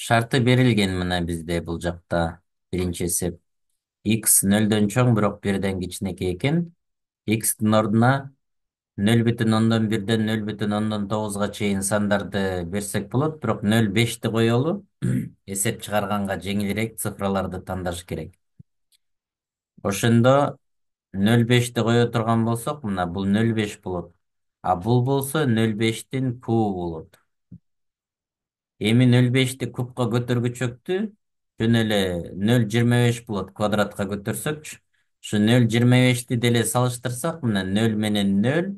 Şartı berilген мына бизде бул жакта. Биринчи эсеп x нөлдөн чоң бирок бирден кичинекей экен. X'тин ордуна 0,1ден 0,9 чейин сандарды берсек болот, бирок 0,5ти коелу. Эсеп чыгарганга жеңилирээк цифраларды тандаш керек. Ошондо 0,5ти кое турган болсок, мына бул 0,5 болот. А бул болсо 0,5тин кубу болот. Эми 0,5ти кубка көтөргүчөктү жөн эле 0,25 болот квадратка көтөрсөкчү. Ушу 0,25ти деле салыштырсак, мына 0 менен 0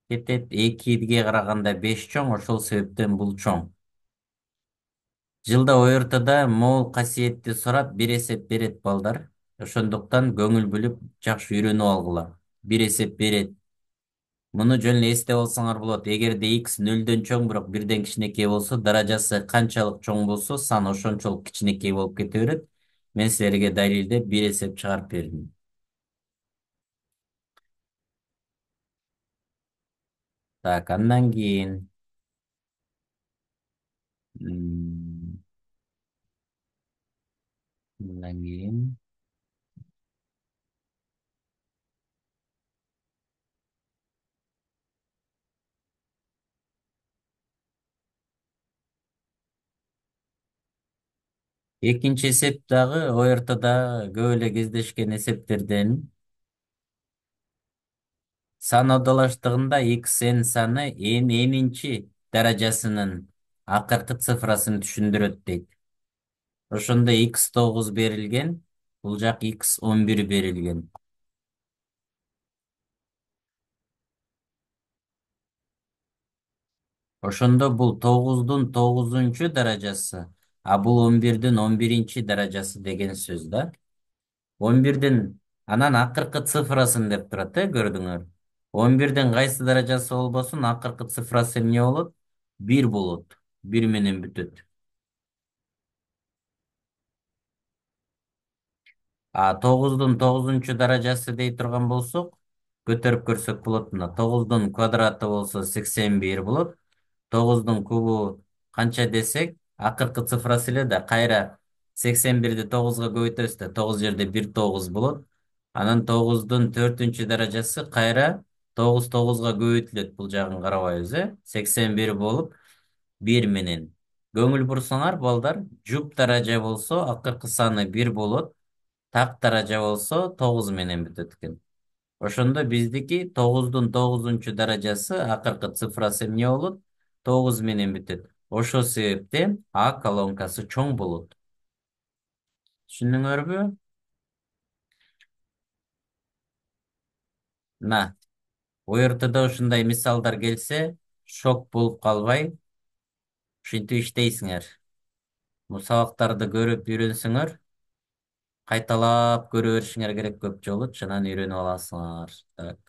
кетет, 2'ге караганда 5 чоң, ошол себептен бул чоң. Жылда ОРТда могул касиетти сурап бир эсеп берет балдар. Ошондуктан көңүл бөлүп жакшы үйрөнүп алгыла. Бир эсеп берет. Муну жөн эле эстеп алсаңар болот. Эгерде x нөлдөн чоң бирок бирден кичинекей болсо, даражасы канчалык чоң болсо, сан ошончолук кичинекей болуп кете берет. Мен силерге далилдеп бир эсеп чыгарып бердим. Так, андан кийин м, андан кийин экинчи эсеп дагы ОРТда көп эле кездешкен эсептерден. Сан одолаштыгында x n саны n-нчи даражасынын акыркы цифрасын түшүндүрөт дейт. Ошондо x9 берилген, бул жак x11 берилген. Ошондо бул 9'дун 9'унчу даражасы, а бул 11'дин 11'инчи даражасы деген сөз да. 11'дин анан акыркы цифрасын деп турат, көрдүңөр. 11'дин кайсы даражасы болбосун, акыркы цифрасы эмне болот? 1 болот. 1 менен бүтөт. А 9'дун 9'унчу даражасы дей турган болсок, көтөрүп көрсөк болот мына. 9'дун квадраты болсо 81 болот. 9'дун кубу канча десек, акыркы цифрасы эле да кайра 81'ди 9'га көбөйтөбүз да, 9 жерде 1 9 болот. Анан 9'дун 4'үнчү даражасы кайра 9 9'га көбөйтүлөт. Бул жагын карабайбыз, 81 болуп 1 менен. Көңүл бурсаңар балдар, жуп даража болсо акыркы саны 1 болот. Так даража болсо 9 менен бүтөт экен. Ошондо биздики 9'дун 9'унчу даражасы акыркы цифрасы эмне болот? 9 менен бүтөт. Ошол себептен А колонкасы чоң болот. Түшүндүңөрбү? Мына, ОРТда ушундай мисалдар келсе, шок болуп калбай, ушинтип иштейсиңер. Бул сабактарды көрүп үйрөнсөңөр, кайталап көрө беришиңер керек көп жолу, анан үйрөнүп аласыңар. Так.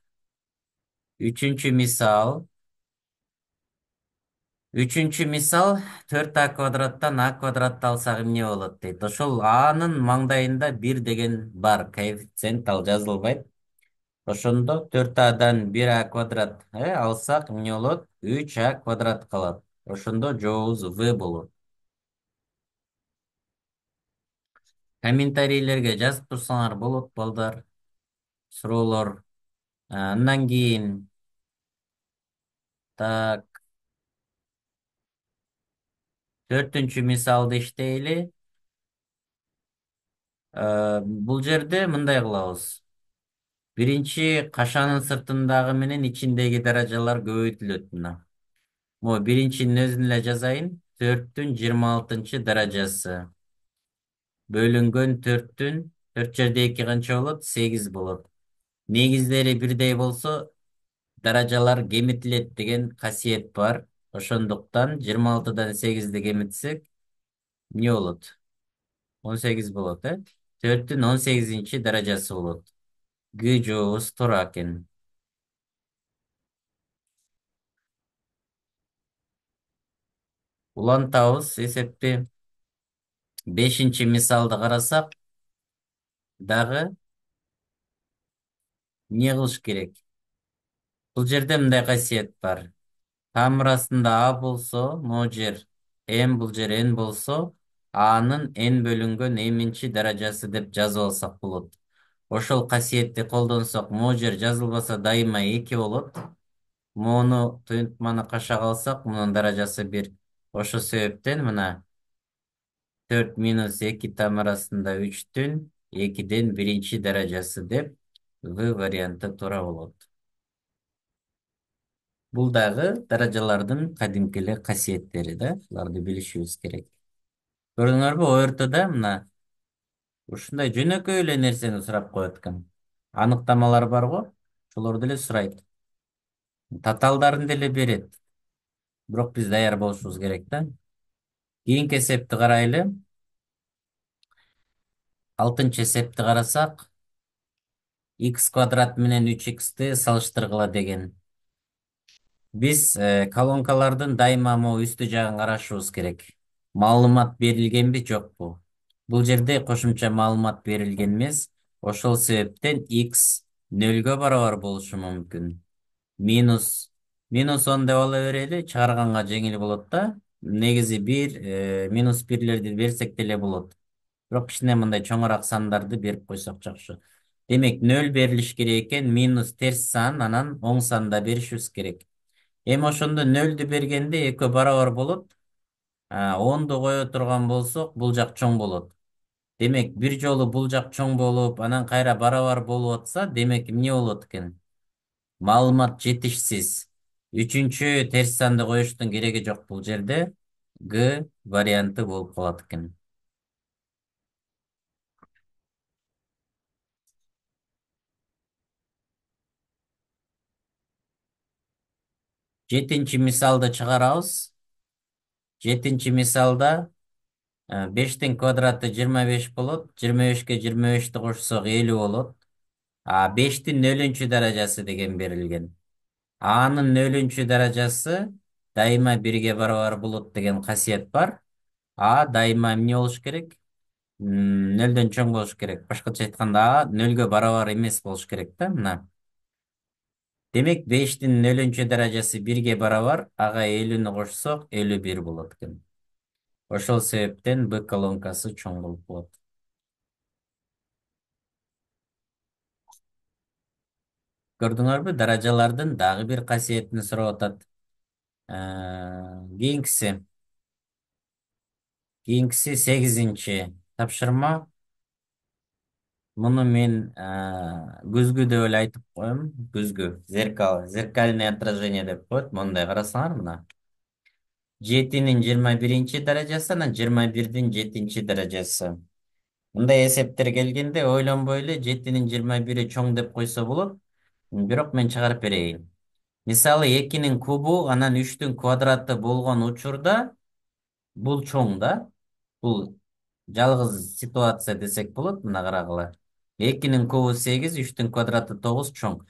Үчүнчү мисал. Үчүнчү мисал, 4а квадраттан а квадратты алсак эмне болот дейт. Ошол анын маңдайында 1 деген бар, коэффициент ал жазылбайт. Ошондо 4адан 1а квадрат алсак эмне болот? 3а квадрат калат. Ошондо жообубуз В болот. Комментарийлерге жазып турсаңар болот балдар. Суроолор. Андан кийин так, 4-үнчү мисалды иштейли. Бул жерде мындай кылабыз. Биринчи кашанын сыртындагы менен ичиндеги даражалар көбөйтүлөт мына. Могу биринчинин өзүн эле жазайын. 4'түн 26-чы даражасы бөлүнгөн 4'түн 4 жерде 2 канча болот? 8 болот. Негиздери бирдей болсо даражалар кемитилет деген касиет бар. Ошондуктан 26'дан 8'ди кемитсек эмне болот? 18 болот, 4'түн 18'инчи даражасы болот. Г жообубуз туура экен. Улантабыз эсепти. 5-чи мисалды карасак дагы эмне кылыш керек? Бул жерде мындай касиет бар. Тамыр астында А болсо, могу жер М, бул жер N болсо, Анын n бөлүнгөн эминчи даражасы деп жазып алсак болот. Ошол касиетти колдонсок, могу жер жазылбаса дайыма 2 болот. Муну туйунтманы каша калсак, мунун даражасы 1. Ошол себептен мына 4 минус 2 там арасында 3'түн 2'ден биринчи даражасы деп В варианты туура болот. Бул дагы даражалардын кадимки эле касиеттери да, буларды билишибиз керек. Көрдүңөрбү, ортодо мына ушундай жөнөкөй эле нерсени сурап коет экен. Аныктамалар барго, ошолорду эле сурайт. Татаалдарын деле берет. Бирок биз даяр болушубуз керек да. Кийинки эсепти карайлы. Алтынчы эсепти карасак, x квадрат менен 3x'ти салыштыргыла деген. Биз колонкалардын дайыма могу үстү жагын карашыбыз керек. Маалымат берилгенби, жокпу? Бул жерде кошумча маалымат берилген эмес. Ошол себептен x нөлгө барабар болушу мүмкүн. Минус минус 10 деп ала берели, чыгарганга жеңил болот да. Негизи минус бирлерди берсек деле болот. Бирок кичине мындай чоңураак сандарды берип койсок жакшы. Демек, нөл берилиш керек экен, минус терс сан, анан оң санда беришибиз керек. Эми ошондо нөлдү бергенде экөө барабар болот. 10'ду кое турган болсок, бул жак чоң болот. Демек, бир жолу бул жак чоң болуп, анан кайра барабар болуп атса, демек эмне болот экен? Маалымат жетишсиз. Үчүнчү терс санды коюштун кереги жок бул жерде. Г варианты болуп калат экен. Жетинчи мисалды чыгарабыз. Жетинчи мисалда 5'тин квадраты 25 болот. 25'ке 25'ти кошсок 50 болот. 5'тин нөлүнчү даражасы деген берилген. Анын нөлүнчү даражасы дайыма 1'ге барабар болот деген касиет бар. Дайыма эмне болуш керек? Нөлдөн чоң болуш керек. Башкача айтканда нөлгө барабар эмес болуш керек да, мына. Демек, 5'тин нөлүнчү даражасы 1'ге барабар, ага 50'ни кошсок 51 болот экен. Ошол себептен Б колонкасы чоң болуп калат. Көрдүңөрбү, даражалардын дагы бир касиетин сурап атат. Кийинкиси. Кийинкиси 8-инчи тапшырма. Муну мен күзгү деп эле айтып коем. Күзгү, зеркальное отражение деп коет. Мындай карасаңар мына. 7'nin 21'inci даражасы, анан 21'дин 7'нчи даражасы. Мындай эсептер келгенде ойлонбой эле 7'nin 21'и чоң деп койсо болот. Бирок мен чыгарып берейин. Мисалы 2'nin кубу анан 3'түн квадраты болгон учурда бул чоң да. Бул жалгыз ситуация десек болот, мына карагыла. 2'nin кубу 8, 3'түн квадраты 9 чоң.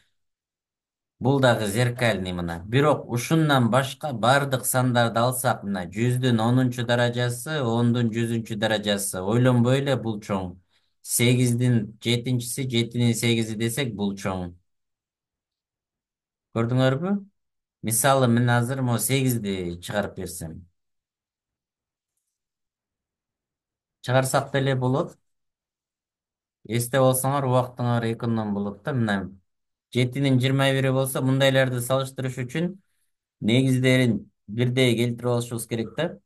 Бул дагы зеркальный мына. Бирок ушундан башка бардык сандарды алсак, мына 100'дүн 10'нчу даражасы, 10'дун 100'нчү даражасы. Ойлонбой эле бул чоң. 8'дин 7'нчиси, 7'nin 8'и десек бул чоң. Көрдүңөрбү? Мисалы мен азыр mo 8'ди чыгарып берсем. Чыгарсак деле болот. Эсте болсоңор убактыңар эконом болот да. Мына 7'nin 21'i болсо, мындайларды салыштырыш үчүн негиздерин бирдей келтирип алышыбыз керек да.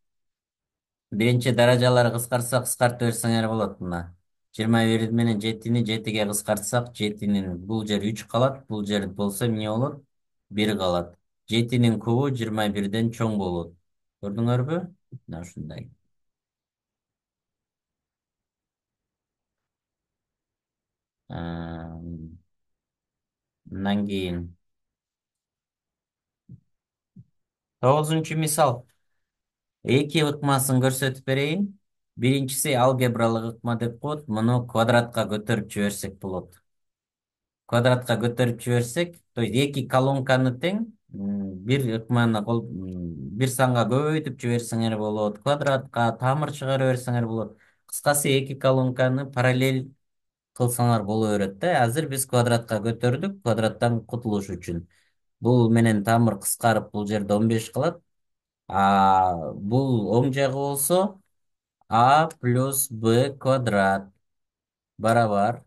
Биринчи даражалары кыскартсак кыскартып берсеңер болот мына. 21 менен 7'ни 7'ге кыскартсак, 7'nin бул жер 3 калат, бул жер болсо эмне болот? 1 калат. 7'nin кубу 21'ден чоң болот. Көрдүңөрбү? Мына ушундай. Мындан кийин 9'унчу мисал. Эки ыкмасын көрсөтүп берейин. Биринчиси алгебралык ыкма деп коет. Муну квадратка көтөрүп жиберсек болот. Квадратка көтөрүп жиберсек, то есть эки колонканы тең, бир ыкманы бир санга көбөйтүп жиберсеңер болот. Квадратка тамыр чыгарып берсеңер болот. Кыскасы эки колонканы параллель кылсаңар боло берет да. Азыр биз квадратка көтөрдүк, квадраттан кутулуш үчүн. Бул менен тамыр кыскарып бул жерде 15 калат. Бул оң жагы болсо, A плюс B квадрат барабар.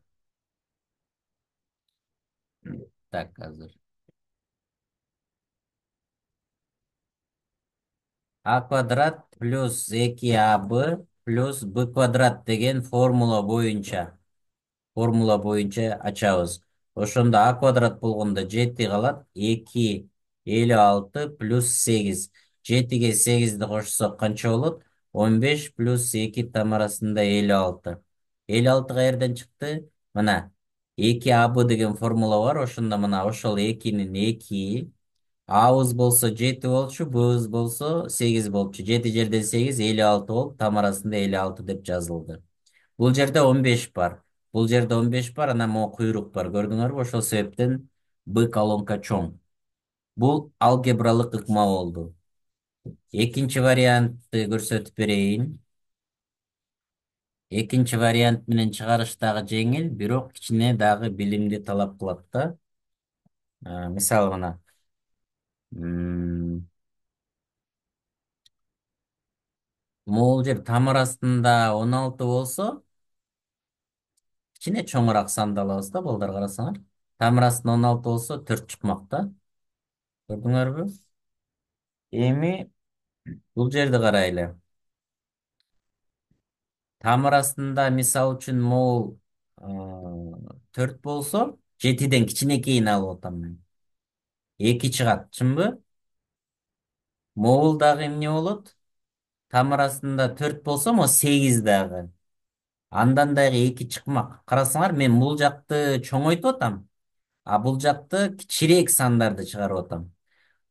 Так, азыр. А квадрат плюс 2AB плюс B квадрат деген формула боюнча ачабыз. Ошондо А квадрат болгондо 7 калат. 2,56 плюс 8. 7ге 8ди кошсок канча болот? 15 плюс 2 там арасында 56. 56 каерден чыкты? Мына 2AB деген формула бар. Ошондо мына ошол 2-нин 2 A'быз болсо 7 болчу, Б'быз болсо 8 болчу. 7 жерден 8 56 болуп, там арасында 56 деп жазылды. Бул жерде 15 бар. Бул жерде 15 бар, анан могу куйрук бар. Көрдүңөрбү? Ошол себептен Б колонка чоң. Бул алгебралык ыкма болду. Экинчи вариантты көрсөтүп берейин. Экинчи вариант менен чыгарыш дагы жеңил, бирок кичине дагы билимди талап кылат да. Мисалы мына. м, Могул жер там арасында 16 болсо, кичине чоңураак санды алабыз да, балдар карасаңар. Там арасында 16 болсо 4 чыкмак да. Көрдүңөрбү? Эми бул жерди карайлы. Там арасында мисал үчүн могул 4 болсо, 7ден кичинекейин алып атам мен. 2 чыгат, чынбы? Могул дагы эмне болот? Там арасында 4 болсо, могу 8 дагы. Андан дагы 2 чыкмак. Карасаңар, мен бул жакты чоңойтуп атам, а бул жакты кичирээк сандарды чыгарып атам.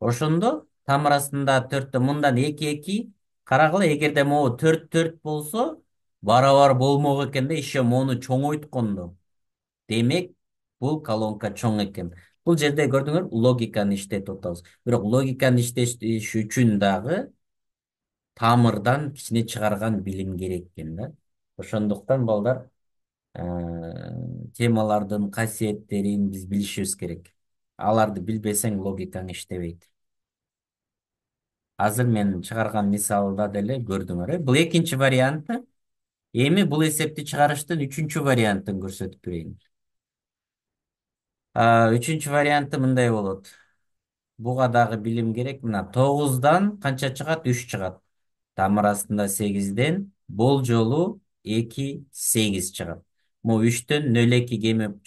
Ошондо там арасында 4 мындан 2 карагыла, эгерде могу 4 болсо барабар болмок экен да, еще мону чоңойткондо. Демек, бул колонка чоң экен. Бул жерде көрдүңөр, логиканы иштетип атабыз. Бирок логиканы иштетиш үчүн дагы тамырдан кичине чыгарган билим керек экен да. Ошондуктан балдар темалардын касиеттерин биз билишибиз керек. Аларды билбесең логикаң иштебейт. Азыр мен чыгарган мисалда деле көрдүңөр. Бул экинчи варианты. Эми бул эсепти чыгарыштын үчүнчү вариантын көрсөтүп берейин. Үчүнчү варианты мындай болот. Буга дагы билим керек. Мына 9дан канча чыгат? 3 чыгат. Там арасында 8ден болжолу 2 8 чыгат. Могу 3төн 0,2 кемеп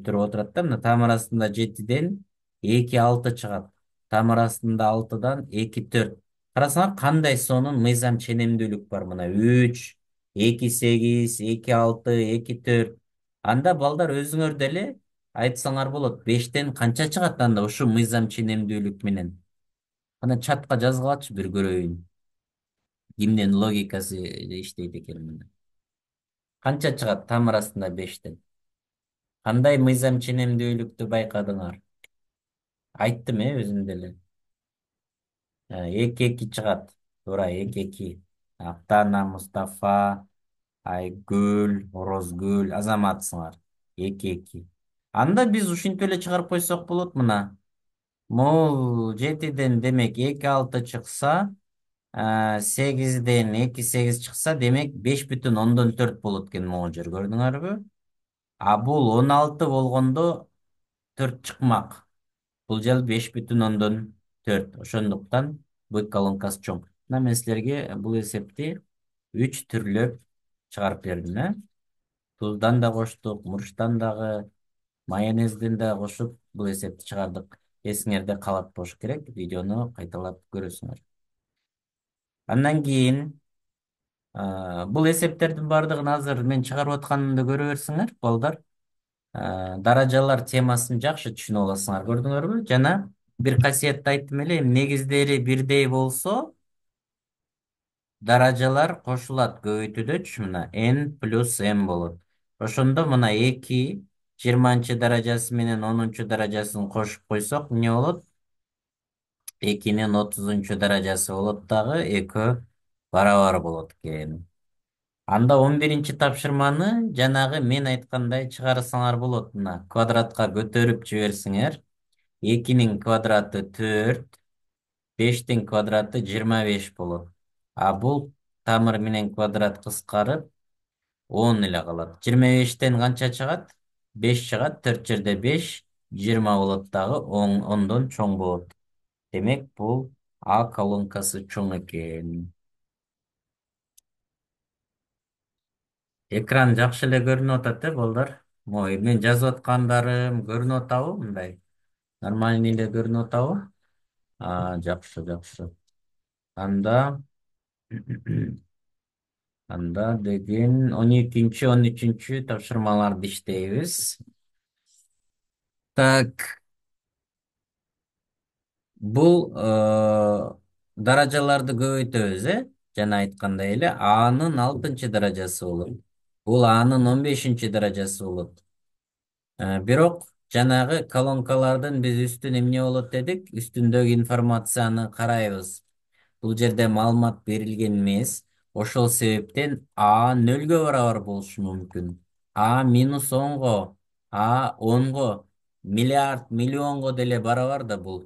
туруп отурат да. Мына там арасында 7ден 2 6 чыгат. Там арасында 6дан 2 4. Карасаңар, кандай сонун мыйзам ченемдүүлүк бар. Мына 3 2 8 2 6 2 4. Анда балдар өзүңөр деле айтсаңар болот. 5тен канча чыгат анда ушу мыйзам ченемдүүлүк менен? Ана чатка жазгылачы, бир көрөйүн. Кимдин логикасы иштейт экен мына. Канча чыгат там арасында 5тен? Кандай мыйзам ченемдүүлүктү байкадыңар? Айттым, өзүм деле. 2 чыгат. Туура 2. Актана, Мустафа, Айгүл, Орозгүл, Азаматсыңар. 2. Анда биз ушинтип эле чыгарып койсок болот мына. Могул 7ден демек 2 6 чыкса, 8ден 2 8 чыкса, демек 5,4 болот экен могул жер. Көрдүңөрбү? А бул 16 болгондо 4 чыкмак. Бул жер 5,4. Ошондуктан б колонкасы чоң. Мына мен силерге бул эсепти 3 түрлөп чыгарып бердим, Туздан да коштук, мурчтан дагы, майонезден да кошуп бул эсепти чыгардык. Эсиңерде калат болуш керек. Видеону кайталап көрөсүңөр. Андан кийин бул эсептердин баардыгын азыр мен чыгарып атканымды көрө берсиңер, балдар. Даражалар темасын жакшы түшүнүп аласыңар, көрдүңөрбү? Жана бир касиетти айттым эле, негиздери бирдей болсо, даражалар кошулат көбөйтүүдөчү, мына n плюс m болот. Ошондо мына 2 20 даражасы менен 10 даражасын кошуп койсок, эмне болот? 2-нин 30 даражасы болот дагы, экөө барабар болот экен. Анда 11 тапшырманы жанагы мен айткандай чыгарсаңар болот. Мына квадратка көтөрүп жиберсиңер. 2-нин квадраты 4, 5тин квадраты 25 болот. А бул тамыр менен квадрат кыскарып 10 эле калат. 25'ten канча чыгат? 5 чыгат. 4 жерде 5, 20 болот дагы 10дон чоң болот. Демек, бул А колонкасы чоң экен. Экран жакшы эле көрүнүп атат, балдар? Ой, мен жазып аткандарым көрүнүп атабы мындай? Нормальный эле көрүнүп атабы? Жакшы, жакшы. Анда анда деген 12, 13 тапшырмаларды иштейбиз. Так, бул даражаларды көбөйтөбүз, жана айткандай эле Анын 6-даражасы болот. Бул Анын 15-даражасы болот. Бирок жанагы колонкалардын биз үстүн эмне болот дедик? Үстүндөгү информацияны карайбыз. Бул жерде маалымат берилген эмес. Ошол себептен А 0-гө барабар болушу мүмкүн. А -10го, А 10го, миллиард, миллионго деле барабар да бул.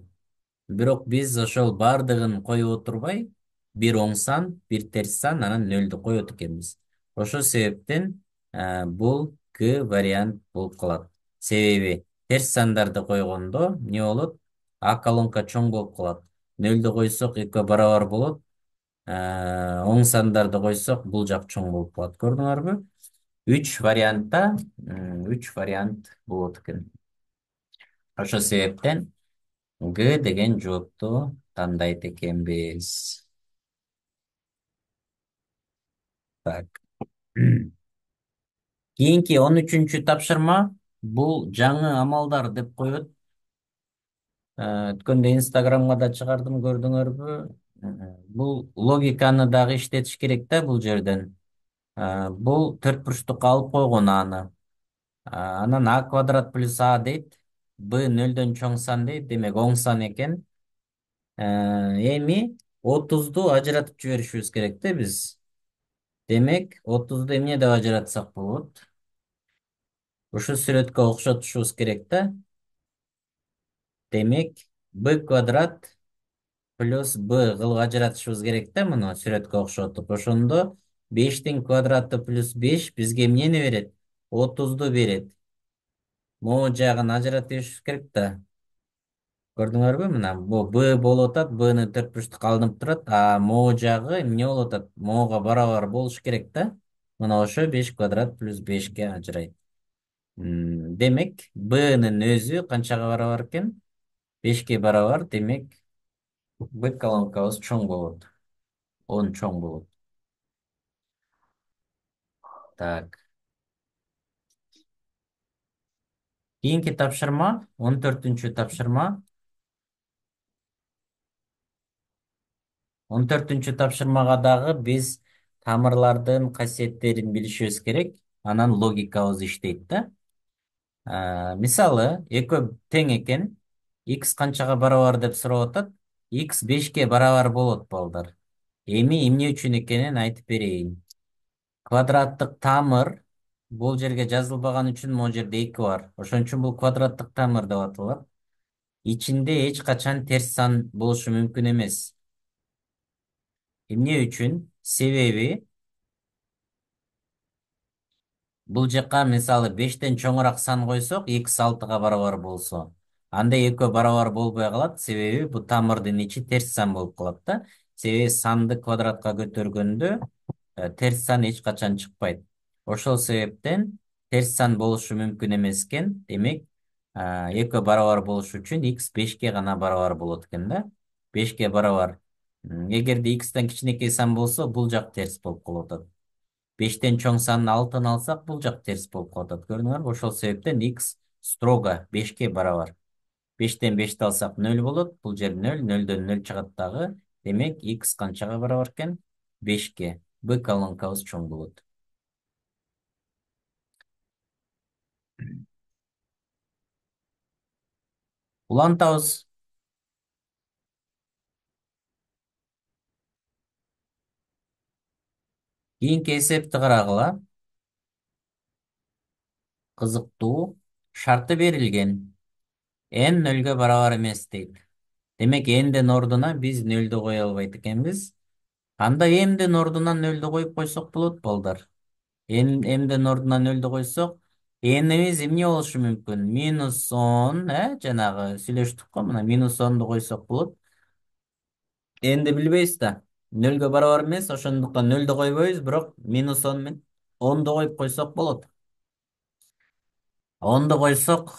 Бирок биз ошол бардыгын коюп отурбай, бир оң сан, бир терс сан, анан нөлдү коет экенбиз. Ошол себептен бул К вариант болуп калат. Себеби терс сандарды койгондо эмне болот? А колонка чоң болуп калат. Нөлдү койсок экөө барабар болот. Оң сандарды койсок бул жак чоң болуп калат. Көрдүңөрбү? 3 вариантта 3 вариант болот экен. Ошол себептен Г деген жоопту тандайт экенбиз. Так. Кийинки 13-тапшырма бул жаңы амалдар деп коет. Өткөндө Инстаграмга да чыгардым, көрдүңөрбү? Бул логиканы дагы иштетиш керек да бул жерден. Бул төрт бурчтукка алып койгон аны. Анан А квадрат плюс А дейт. Б 0дон чоң сан дейт. Демек, оң сан экен. Эми 30ду ажыратып жиберишибиз керек да биз. Демек, 30ду эмне деп ажыратсак болот? Ушу сүрөткө окшотушубуз керек да. Демек, b квадрат плюс b кылып ажыратышыбыз керек да муну сүрөткө окшотуп. Ошондо 5-тин квадраты плюс 5 бизге эмнени берет? 30ду берет. Могу жагын ажыратышыбыз керек да. Көрдүңөрбү? Мына бу b болуп атат, b'ны төрт бурчтукка алынып турат, могу жагы эмне болуп атат? Могуга барабар болуш керек да. Мына ошо 5 квадрат плюс 5ке ажырайт. Демек, b'нын өзү канчага барабар экен? 5ке барабар. Демек, б колонкабыз чоң болот. 10 чоң болот. Так. Кийинки тапшырма, 14-тапшырма. 14-тапшырмага дагы биз тамырлардын касиеттерин билишибиз керек. Анан логикабыз иштейт да. Мисалы, экөө тең экен. X канчага барабар деп сурап атат. X 5ке барабар болот, балдар. Эми эмне үчүн экенин айтып берейин. Квадраттык тамыр бул жерге жазылбаган үчүн могу жерде 2 бар. Ошон үчүн бул квадраттык тамыр деп аталат. Ичинде эч качан терс сан болушу мүмкүн эмес. Эмне үчүн? Себеби бул жака мисалы 5тен чоңураак сан койсок, x 6га барабар болсо, анда экөө барабар болбой калат. Себеби бул тамырдын ичи терс сан болуп калат да. Себеби санды квадратка көтөргөндө терс сан эч качан чыкпайт. Ошол себептен терс сан болушу мүмкүн эмес экен. Демек, экөө барабар болуш үчүн x 5ке гана барабар болот экен да. 5ке барабар. Эгерде x-тен кичинекей сан болсо, бул жак терс болуп калып атат. 5тен чоң санын 6-ны алсак, бул жак терс болуп калып атат. Көрдүңөрбү? Ошол себептен x строго 5ке барабар. 5тен 5ти алсак 0 болот. Бул жер 0, 0дөн 0 чыгат дагы. Демек, x канчага барабар экен? 5ке. Б колонкабыз чоң болот. Улантабыз. Кийинки эсепти карагыла. Кызыктуу. Шарты берилген. N 0-гө барабар эмес дейт. Демек, n'дин ордуна биз 0ду кое албайт экенбиз. Анда эмдин ордуна нөлдү коюп койсок болот балдар. Эмдин ордуна нөлдү койсок, энimiz эмне болушу мүмкүн? -10, жанагы сүйлөштүк го, мына -10ду койсок болот. Энди билбейбиз да. Нөлгө барабар эмес, ошондуктан нөлдү койбойбуз, бирок -10 менен 10ду коюп койсок болот. 10ду койсок,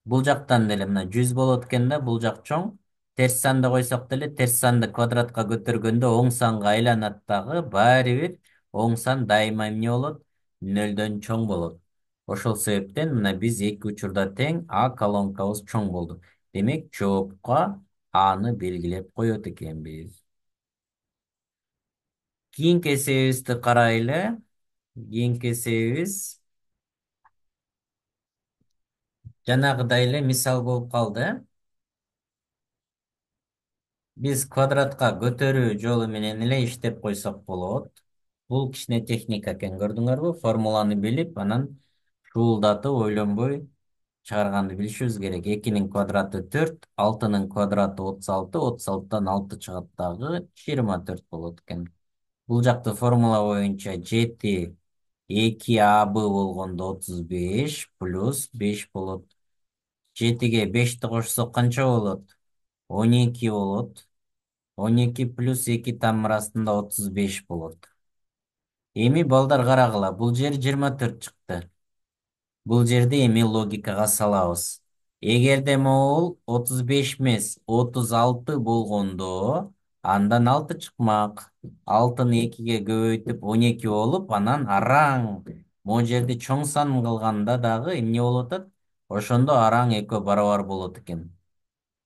бул жактан деле мына 100 болот экен да, бул жак чоң. Терс санды койсок деле, терс санды квадратка көтөргөндө оң санга айланат дагы, баары бир оң сан дайыма эмне болот? Нөлдөн чоң болот. Ошол себептен мына биз эки учурда тең А колонкабыз чоң болду. Демек, жоопко Аны белгилеп коет экенбиз. Кийинки эсебибизди карайлы. Кийинки эсебибиз жанагыдай эле мисал болуп калды. Биз квадратка көтөрүү жолу менен эле иштеп койсок болот. Бул кичине техника экен, көрдүңөрбү? Формуланы билип, анан шуулдатып, ойлонбой чыгарганды билишибиз керек. 2-нин квадраты 4, 6-нын квадраты 36, 36тан 6 чыгат дагы 24 болот экен. Бул жакты формула боюнча 7 2АБ болгондо 35 плюс 5 болот. 7ге 5ти кошсок канча болот? 12 болот. 12 плюс 2 тамырасында 35 болот. Эми балдар карагыла, бул жер 24 чыкты. Бул жерде эми логикага салабыз. Эгерде могул 35 эмес 36 болгондо, андан 6 чыкмак. 6-ны 2ге көбөйтүп 12 болуп, анан араң. Могу жерде чоң сан кылганда дагы эмне болуп атат? Ошондо араң экөө барабар болот экен.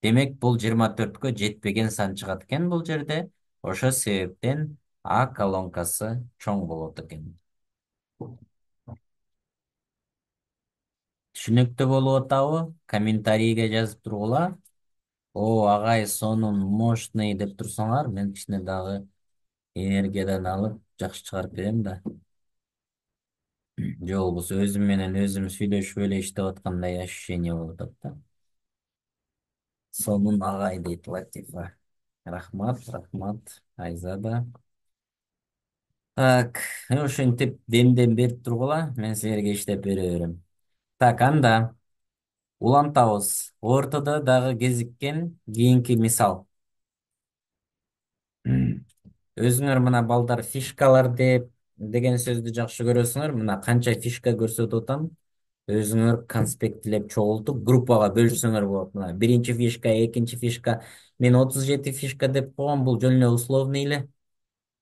Демек, бул 24кө жетпеген сан чыгат экен бул жерде. Ошо себептен А колонкасы чоң болот экен. Түшүнүктүү болуп атабы? Комментарийге жазып тургула. О, агай, сонун мощный деп турсаңар, мен кичине дагы энергиядан алып жакшы чыгарып берем да. Же болбосо өзүм менен өзүм сүйлөшүп эле иштеп аткандай ощущение болуп атат да. Сонун агай дейт Латифа. Рахмат, рахмат. Айзада. Так, ошентип демден берип тургула, мен силерге иштеп бере берем. Так, анда улантабыз. Ортодо дагы кезиккен кийинки мисал. Өзүңөр мына балдар фишкалар деп деген сөздү жакшы көрөсүңөр. Мына канча фишка көрсөтүп атам. Өзүңөр конспектилеп чогултуп группага бөлүшсөңөр болот. Мына биринчи фишка, экинчи фишка. Мен 37 фишка деп койгом, бул жөн эле условный эле.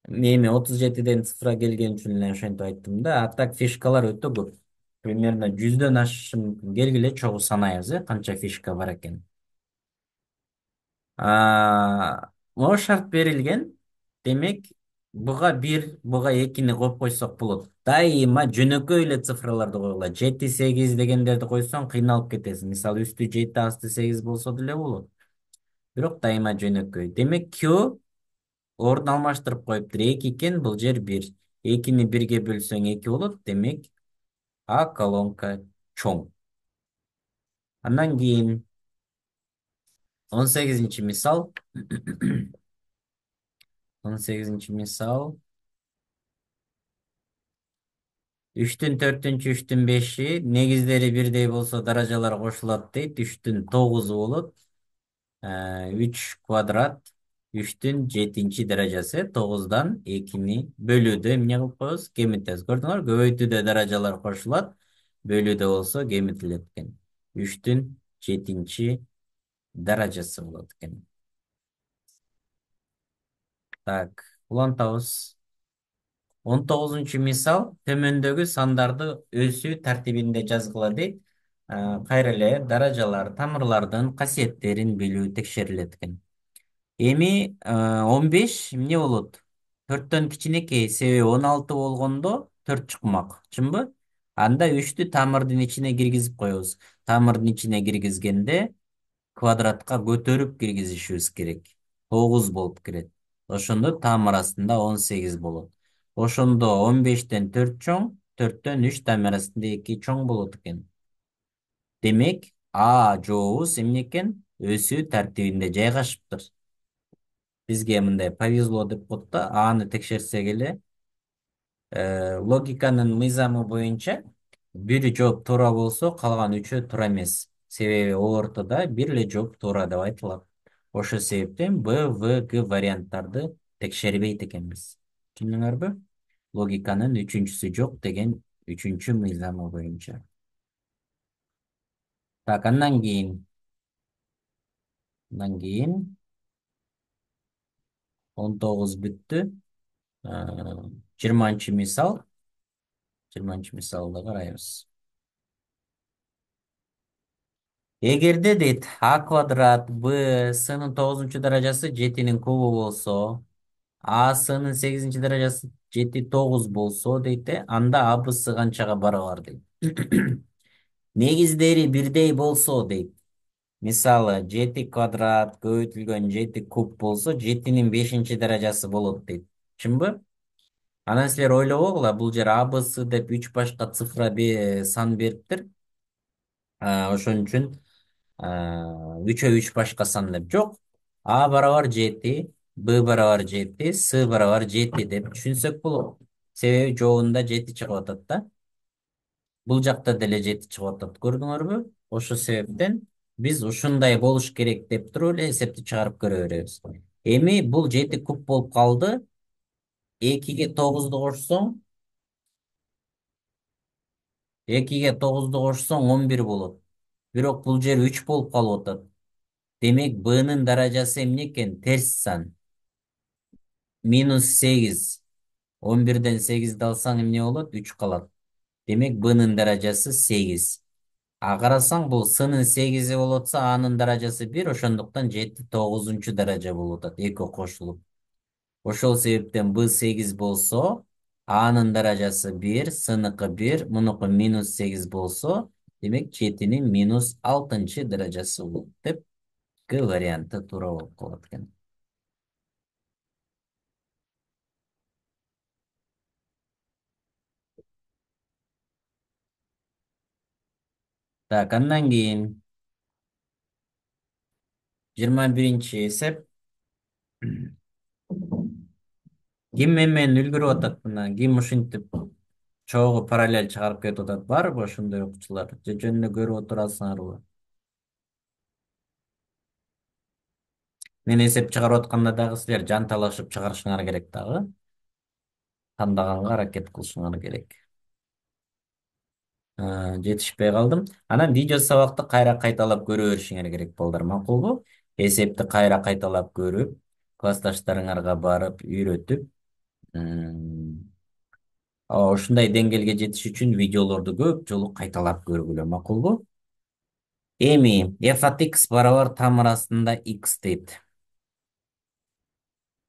Эми 37ден цифра келген үчүн эле ошентип айттым да. А так фишкалар өтө көп. Примерно 100дөн ашышы мүмкүн. Келгиле чогуу санайбыз, канча фишка бар экен. Могу шарт берилген. Демек, буга 1, буга 2-ни коюп койсок болот. Дайыма жөнөкөй эле цифраларды койгула. 7, 8 дегендерди койсоң кыйналып кетесиң. Мисалы, үстү 7, асты 8 болсо деле болот. Бирок дайыма жөнөкөй. Демек, Q ордун алмаштырып коюптур. 2 экен, бул жер 1. 2-ни 1ге бөлсөң 2 болот. Демек, А колонка чоң. Андан кийин 18-нчи мисал. 18-нчи мисал. 3-түн 4-түнчү, 3-түн 5-и негиздери бирдей болсо даражалар кошулат дейт. 3-түн 9-у болот. 3 квадрат 3-түн 7-нчи даражасы. 9дан 2-ни бөлүүдө эмне кылып коебуз? Кемитебиз. Көрдүңөр, көбөйтүүдө даражалар кошулат, бөлүүдө болсо кемитилет экен. 3-түн 7-нчи даражасы болот экен. Так, улантабыз. 19-нчу мисал төмөндөгү сандарды өсүү тартибинде жазгыла дейт. Кайра эле даражалар, тамырлардын касиеттерин билүү текшерилет экен. Эми 15 эмне болот? 4төн кичинекей, себеби 16 болгондо 4 чыкмак, чынбы? Анда 3-тү тамырдын ичине киргизип коебуз. Тамырдын ичине киргизгенде квадратка көтөрүп киргизишибиз керек. 9 болуп кирет. Ошондо тамыр астында 18 болот. Ошондо 15тен 4 чоң, 4төн 3 тамыр астында 2 чоң болот экен. Демек, А жообуз эмне экен? Өсүү тартибинде жайгашыптыр. бизге мындай повезло деп коет да, аны текшерсек эле логиканын мыйзамы боюнча бир жооп туура болсо калган үчөө туура эмес. Себеби о ортодо бир эле жооп туура деп айтылат. Ошол себептен Б, В, Г варианттарды текшербейт экенбиз. Түшүндүңөрбү? Логиканын үчүнчүсү жок деген үчүнчү мыйзамы боюнча. Так, андан кийин 19 бүттү. 20 мисал. 20 мисалды карайбыз. Эгерде дейт а квадрат б сынын 9 даражасы 7-nin кубу болсо, а сынын 8 даражасы 7 9 болсо дейт анда а б с канчага барабар дейт. Негиздери бирдей болсо дейт. Мисалы 7 квадрат көбөйтүлгөн 7 куб болсо 7-nin 5 даражасы болот дейт. Чынбы? Анан силер ойлобогула, бул жер а б с деп 3 башка цифра сан бериптир. Ошон үчүн үчөө үч башка сан деп жок. А барабар 7, Б барабар 7, С барабар 7 деп түшүнсөк болот. Себеби жообунда 7 чыгып атат да. Бул жакта деле 7 чыгып атат. Көрдүңөрбү? Ошол себептен биз ушундай болуш керек деп туруп эле эсепти чыгарып көрө беребиз. Эми бул 7 куб болуп калды. 2-ге 9-ду кошсоң, 11 болот. Бирок бул жер 3 болуп калып атат. Демек, Б'нын даражасы эмне экен? Терс сан. -8. 11-ден 8-ди алсаң эмне болот? 3 калат. Демек, Б'нын даражасы 8. А карасаң, бул С'нын 8-и болуп атса, A'нын даражасы 1, ошондуктан 7 9-даража болуп атат, экөө кошулуп. Ошол себептен Б 8 болсо, A'нын даражасы 1, С'ныкы 1, мунуку -8 болсо, демек 7-nin -6-даражасы болот деп Г варианты туура болуп калат экен. Так, андан кийин 21-чи эсеп. Ким менен үлгүрүп атат мына? Ким ушинтип чогуу параллель чыгарып кетип атат? Барбы ошондой окуучулар? Же жөн эле көрүп отурасыңарбы? Мен эсеп чыгарып атканда дагы силер жанталашып чыгарышыңар керек дагы. Тандаганга аракет кылышыңар керек. Жетишпей калдым. Анан видео сабакты кайра кайталап көрө беришиңер керек балдар, макулбу? Эсепти кайра кайталап көрүп, классташтарыңарга барып үйрөтүп, ушундай деңгээлге жетиш үчүн видеолорду көп жолу кайталап көргүлө, макулбу? Эми f от x барабар тамыр астында x дейт.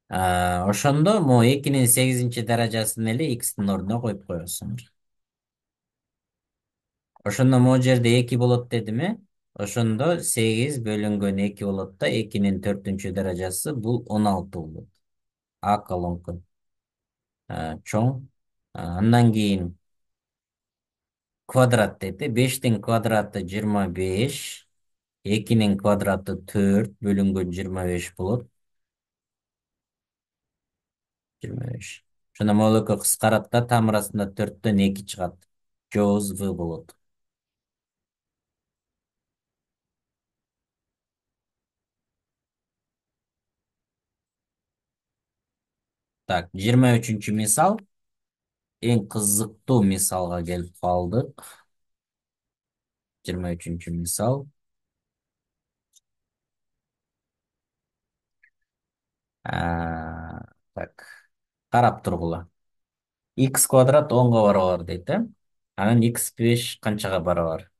Ошондо могу 2-nin 8-даражасын эле x-тин ордуна коюп коесуңар. Ошондо могу жерде 2 болот дедим, э? Ошондо 8 бөлүнгөн 2 болот да, 2-nin 4-даражасы бул 16 болот. А колонка. Чоң. Андан кийин квадрат дейт. 5-тин квадраты 25. 2-nin квадраты 4 бөлүнгөн 25 болот. 25. Ошондо могу экөө кыскарат да, тамыр астында 4-төн 2 чыгат. Жооз В болот. Так, 23-чү мисал. Эң кызыктуу мисалга келип калдык. 23-чү мисал. Так, карап тургула. X квадрат 10-го барабар дейт, э? Анан x5 канчага барабар?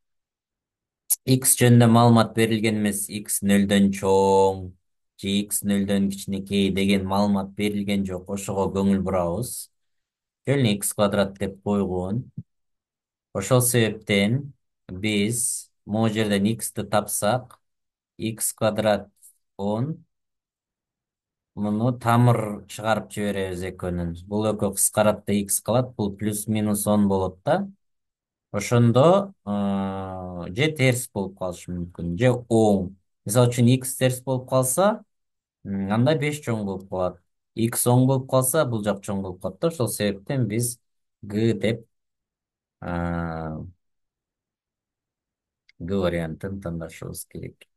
X жөнүндө маалымат берилген эмес. X 0-дөн чоң же X 0-дөн кичинекей деген маалымат берилген жок. Ошого көңүл бурабыз. Жөн эле x квадрат деп койгон. Ошол себептен биз могу жерден x'ти тапсак, x квадрат 10, муну тамыр чыгарып жиберебиз экөөнүн. Бул экөө кыскарат да x калат. Бул плюс минус 10 болот да. Ошондо же терс болуп калышы мүмкүн, же оң. Мисалы үчүн x терс болуп калса, Анда 5 чоң болуп калат. X оң болуп калса, бул жак чоң болуп калат да. Ошол себептен биз G деп Г вариантын тандашыбыз керек.